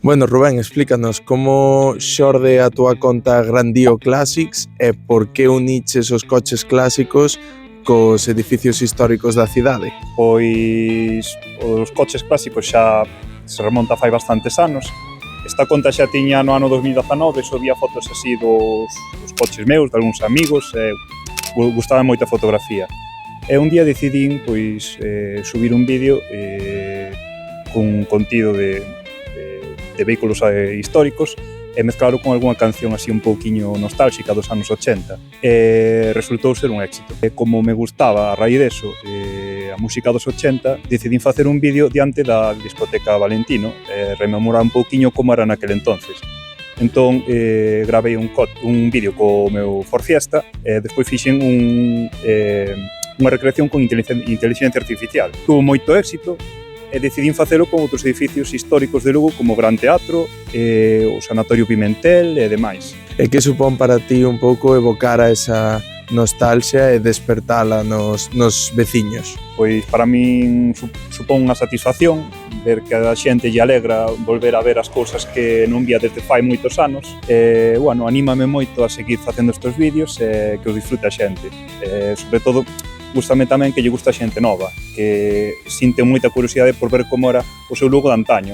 Bueno, Rubén, explícanos como xorde a túa conta Grandío Classics e por que uniches os coches clásicos cos edificios históricos da cidade? Pois os coches clásicos xa se remonta fai bastantes anos. Esta conta xa tiña no ano 2019, subía fotos así dos coches meus, de algúns amigos, gustaba moito a fotografía. E un día decidín subir un vídeo cun contido de vehículos históricos e mezclaro con algunha canción así un pouquiño nostálxica dos anos 80. Resultou ser un éxito. Como me gustaba a raíz deso a música dos 80, decidín facer un vídeo diante da discoteca Valentino, rememorar un pouquiño como era naquele entonces. Entón, gravei un vídeo co meu Ford Fiesta e despois fixen unha recreación con inteligencia artificial. Tuvo moito éxito e decidín facelo con outros edificios históricos de Lugo como o Gran Teatro, o Sanatorio Pimentel e demais. E que supón para ti un pouco evocar a esa nostalgia e despertala nos veciños? Pois para min supón unha satisfacción ver que a xente lle alegra volver a ver as cousas que non vía desde fai moitos anos. Bueno, anímame moito a seguir facendo estes vídeos e que os disfrute a xente. Sobre todo, gústame tamén que lle gusta a xente nova, que sinte moita curiosidade por ver como era o seu Lugo de antaño.